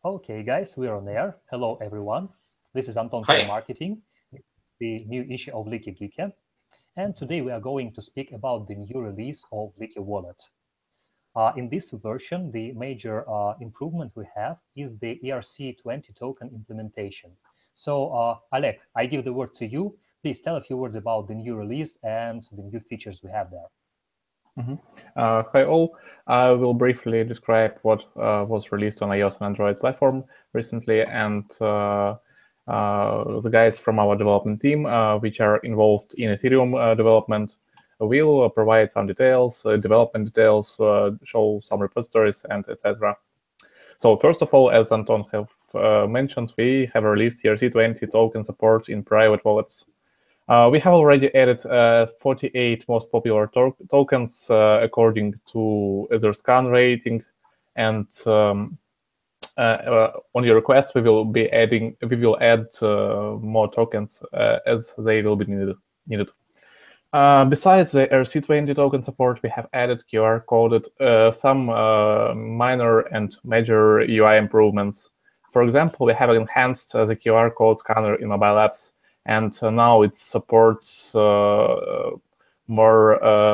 Okay, guys, we're on air. Hello, everyone. This is Anton Hi. from Marketing, the new issue of Lykke. And today we are going to speak about the new release of Lykke Wallet. In this version, the major improvement we have is the ERC20 token implementation. So, Alec, I give the word to you. Please tell a few words about the new release and the new features we have there. Hi all, I will briefly describe what was released on iOS and Android platform recently, and the guys from our development team, which are involved in Ethereum development, will provide some details, development details, show some repositories, and etc. So first of all, as Anton have mentioned, we have released ERC20 token support in private wallets. We have already added 48 most popular tokens according to their scan rating, and on your request, we will add more tokens as they will be needed. Besides the ERC20 token support, we have added QR-coded some minor and major UI improvements. For example, we have enhanced the QR code scanner in mobile apps, and now it supports more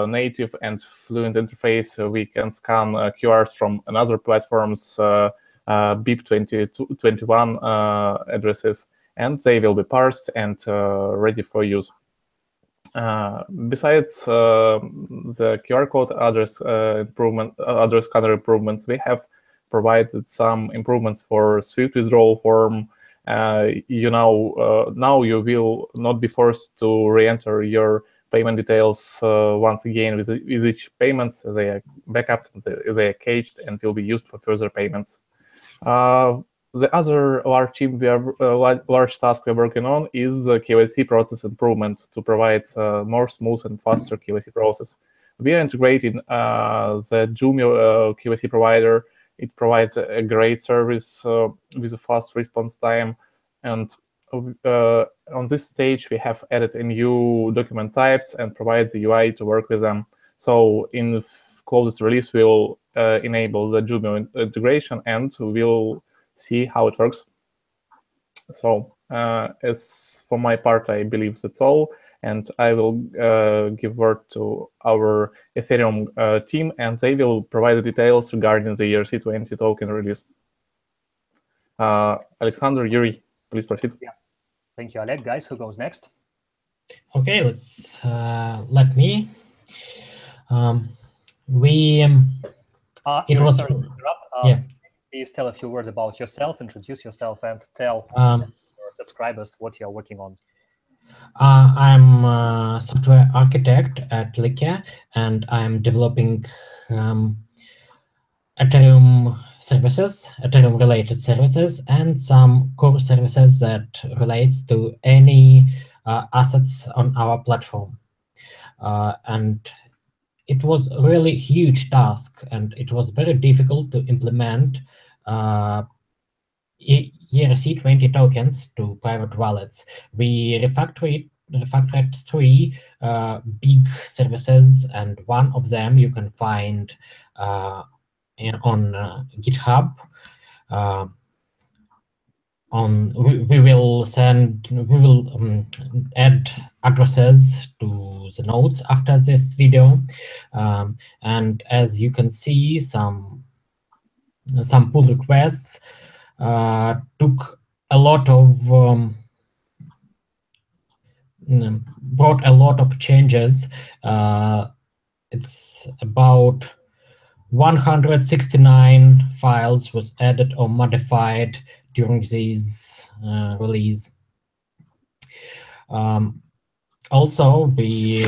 native and fluent interface. We can scan QRs from another platforms, BIP2021 addresses, and they will be parsed and ready for use. Besides the QR code address scanner improvements, we have provided some improvements for Swift withdrawal form. Now you will not be forced to re-enter your payment details once again with each payments. They are backed, they are caged, and will be used for further payments. The other large task we are working on is KYC process improvement to provide more smooth and faster KYC process. We are integrating the Jumio KYC provider. It provides a great service with a fast response time. And on this stage, we have added a new document types and provide the UI to work with them. So in closest release, we'll enable the Jumio integration, and we'll see how it works. So as for my part, I believe that's all. And I will give word to our Ethereum team, and they will provide the details regarding the ERC20 token release. Alexandre, Yuri, please proceed. Yeah. Thank you, Alec. Guys, who goes next? Okay, let's let me. It was sorry to interrupt. Yeah. Please tell a few words about yourself, introduce yourself, and tell your subscribers what you're working on. I'm a software architect at Lykke, and I'm developing Ethereum services, Ethereum-related services, and some core services that relates to any assets on our platform. And it was a really huge task, and it was very difficult to implement ERC20 tokens to private wallets. We refactored 3 big services, and one of them you can find on GitHub. We will add addresses to the notes after this video, and as you can see, some pull requests took a lot of brought a lot of changes. It's about 169 files was added or modified during this release. Also, we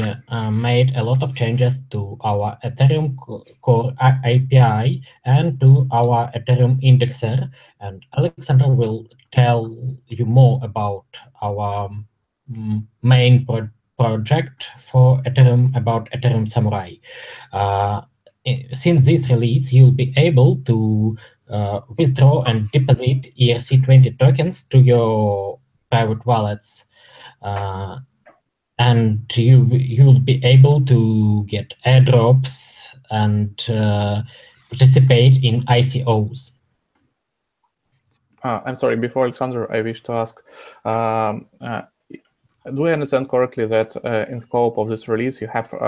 made a lot of changes to our Ethereum core API and to our Ethereum indexer, and Alexandre will tell you more about our main project for Ethereum, about Ethereum Samurai. Since this release, you'll be able to withdraw and deposit ERC20 tokens to your private wallets. And you will be able to get airdrops and participate in ICOs. I'm sorry, before Alexandre, I wish to ask, do I understand correctly that in scope of this release, you have in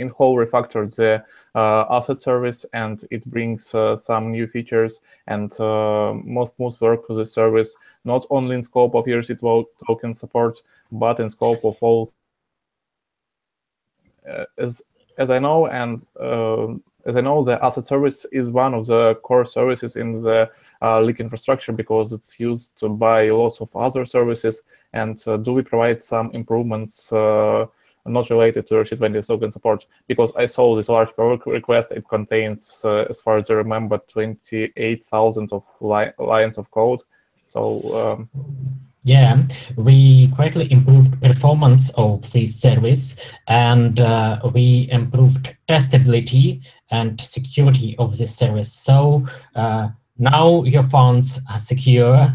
whole refactored the asset service, and it brings some new features and more smooth work for the service, not only in scope of ERC20 token support, but in scope of all, as I know, and as I know, the asset service is one of the core services in the Lykke infrastructure because it's used by lots of other services. And do we provide some improvements not related to ERC20 token support? Because I saw this large pull request. It contains, as far as I remember, 28,000 of lines of code. So yeah, we greatly improved performance of this service, and we improved testability and security of this service. So now your funds are secure.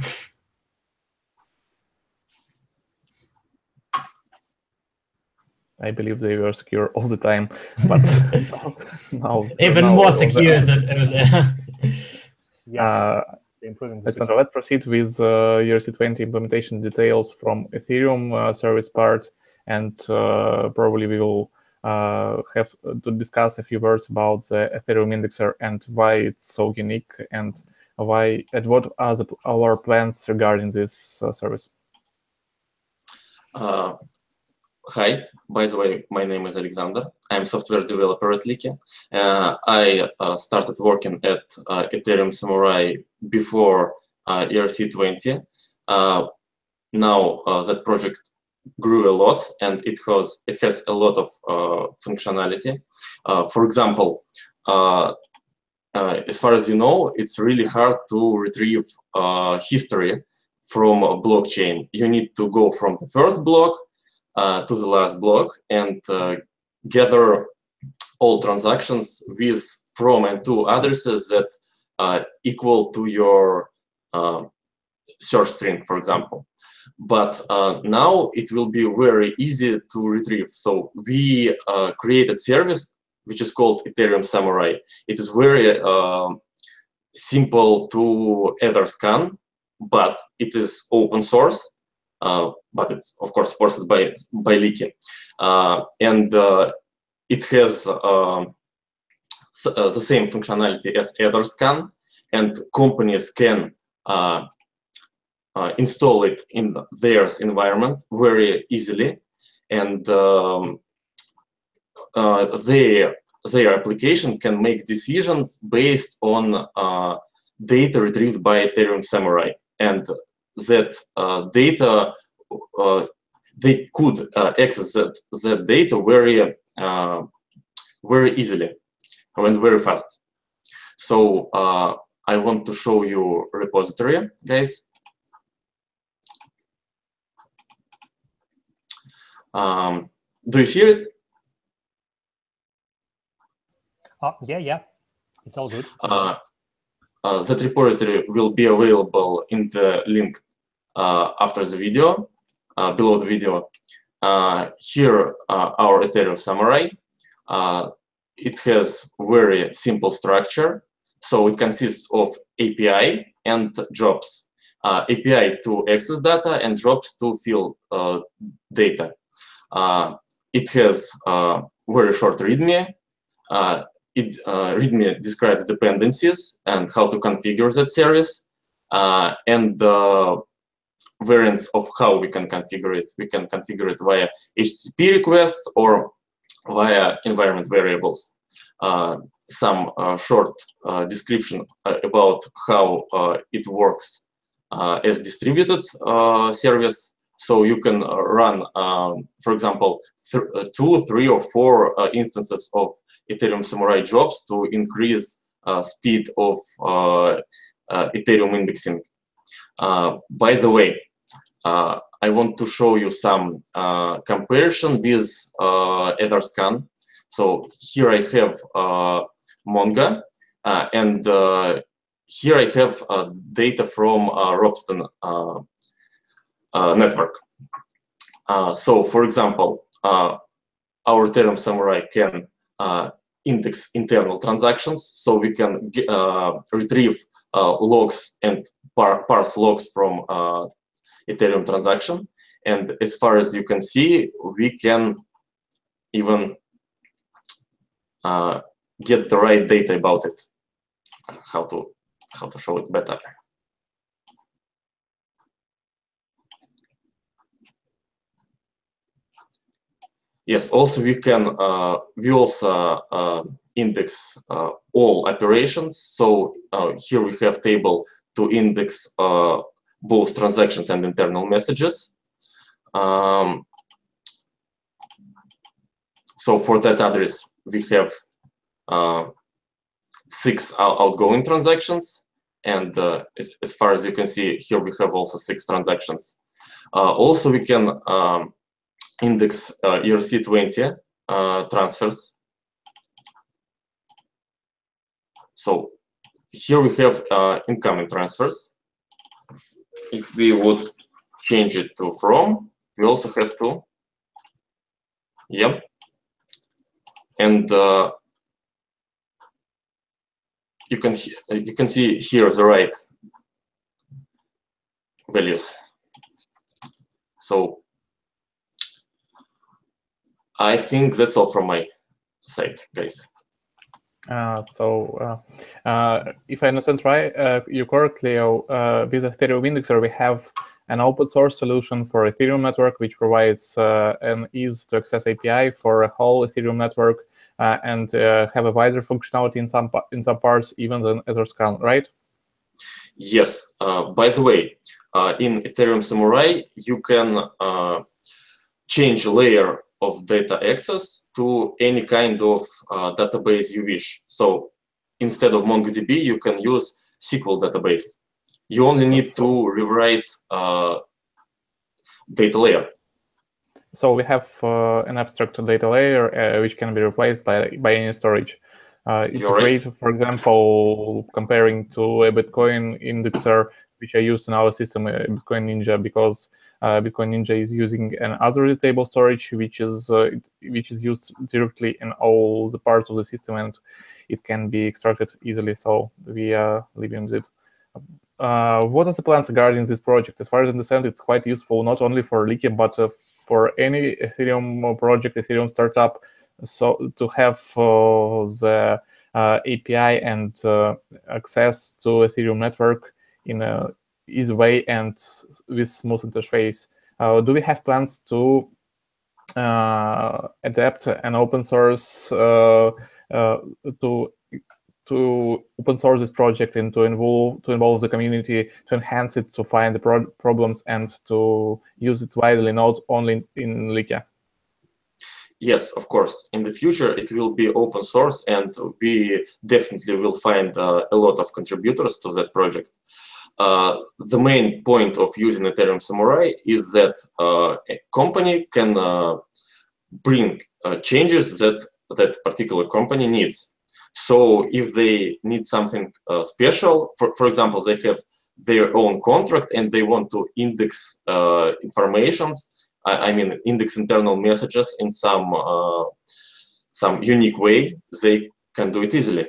I believe they were secure all the time, but now even more secure. Yeah. Improving the Alexandre, let's proceed with ERC20 implementation details from Ethereum service part, and probably we will have to discuss a few words about the Ethereum indexer and why it's so unique, and why and what are our plans regarding this service. Hi, by the way, my name is Alexandre. I'm software developer at Lykke. I started working at Ethereum Samurai before ERC20. Now that project grew a lot, and it has a lot of functionality. For example, as far as you know, it's really hard to retrieve history from a blockchain. You need to go from the first block to the last block and gather all transactions with, from, and to addresses that equal to your search string, for example. But now it will be very easy to retrieve. So we created service which is called Ethereum Samurai. It is very simple to either scan, but it is open source. But it's of course supported by Lykke, and it has the same functionality as EtherScan, and companies can install it in their environment very easily, and their application can make decisions based on data retrieved by Ethereum Samurai, and that data, they could access that data very easily and very fast. So I want to show you repository, guys. Do you hear it? Yeah, it's all good. That repository will be available in the link after the video, below the video. Here our Ethereum Samurai. It has very simple structure. So it consists of API and jobs. API to access data and jobs to fill data. It has very short README. README describes dependencies and how to configure that service, and variants of how we can configure it. We can configure it via HTTP requests or via environment variables. Some short description about how it works as distributed service. So you can run, for example, 2, 3, or 4 instances of Ethereum Samurai jobs to increase speed of Ethereum indexing. By the way, I want to show you some comparison with EtherScan. So here I have Mongo, and here I have data from Ropsten network. So for example, our Ethereum Samurai can index internal transactions, so we can retrieve logs and parse logs from Ethereum transaction. And as far as you can see, we can even get the right data about it. How to show it better? Yes, also we can index all operations. So here we have table to index both transactions and internal messages. So for that address, we have 6 outgoing transactions, and as far as you can see here, we have also 6 transactions. Also, we can index ERC20 transfers. So here we have incoming transfers. If we would change it to from, we also have to, yep. And you can see here the right values. So I think that's all from my side, guys. If I understand right, you correctly, with Ethereum Indexer, we have an open source solution for Ethereum network, which provides an ease to access API for a whole Ethereum network and have a wider functionality in some parts, even than EtherScan, right? Yes. By the way, in Ethereum Samurai, you can change layer of data access to any kind of database you wish. So instead of MongoDB, you can use SQL database. You only need to rewrite data layer. So we have an abstract data layer which can be replaced by any storage. It's great, for example, comparing to a Bitcoin indexer, which I use in our system, Bitcoin Ninja, because Bitcoin Ninja is using an Azure table storage, which is used directly in all the parts of the system, and it can be extracted easily. So we are leaving with it. What are the plans regarding this project? As far as I understand, it's quite useful not only for Lykke, but for any Ethereum project, Ethereum startup. So to have the API and access to Ethereum network in a easy way and with smooth interface. Do we have plans to adapt an open source to open source this project and to involve the community, to enhance it, to find the problems, and to use it widely, not only in Lykke? Yes, of course. In the future, it will be open source, and we definitely will find a lot of contributors to that project. The main point of using Ethereum Samurai is that a company can bring changes that that particular company needs. So if they need something special, for example, they have their own contract and they want to index informations, I mean, index internal messages in some unique way, they can do it easily.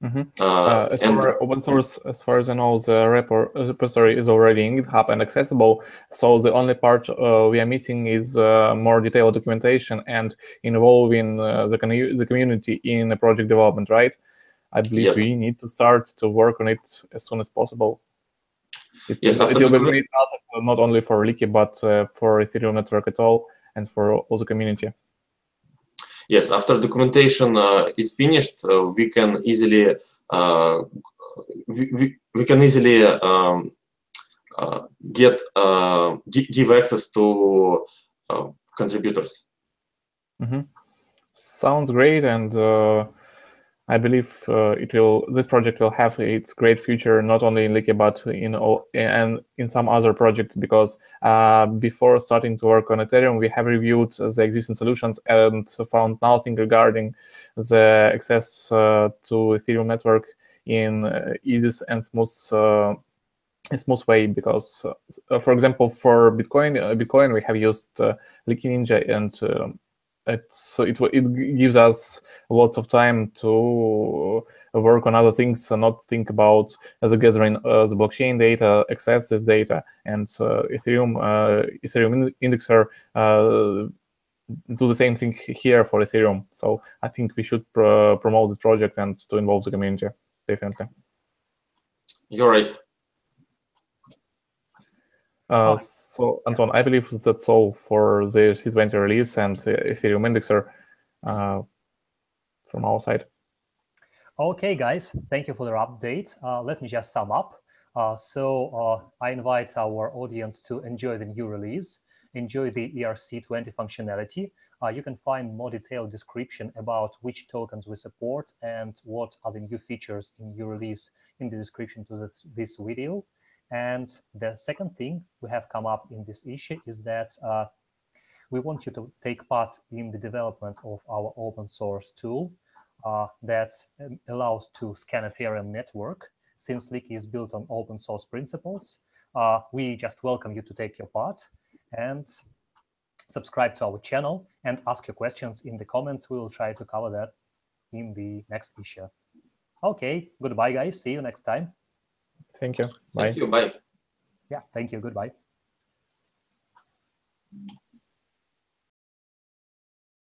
As for open source, as far as I know, the repository is already in GitHub and accessible. So the only part we are missing is more detailed documentation and involving the community in the project development, right? I believe we need to start to work on it as soon as possible. It will be a great asset not only for Lykke, but for Ethereum network at all, and for all the community. Yes, after documentation is finished, we can easily give access to contributors. Sounds great, and I believe this project will have its great future not only in Lykke but in some other projects, because before starting to work on Ethereum, we have reviewed the existing solutions and found nothing regarding the access to Ethereum network in easy and smooth way. Because, for example, for Bitcoin we have used Lykke Ninja, and it gives us lots of time to work on other things, not think about the gathering the blockchain data, access this data, and Ethereum indexer do the same thing here for Ethereum. So I think we should promote this project and to involve the community, definitely. You're right. So, Anton, I believe that's all for the ERC20 release and Ethereum indexer from our side. Okay, guys, thank you for the update. Let me just sum up. I invite our audience to enjoy the new release, enjoy the ERC20 functionality. You can find more detailed description about which tokens we support and what are the new features in new release in the description to this video. And the second thing we have come up in this issue is that we want you to take part in the development of our open source tool that allows to scan Ethereum network. Since Lykke is built on open source principles, we just welcome you to take your part and subscribe to our channel and ask your questions in the comments. We will try to cover that in the next issue. Okay, goodbye, guys. See you next time. Thank you. Bye. Thank you. Bye. Yeah, thank you. Goodbye.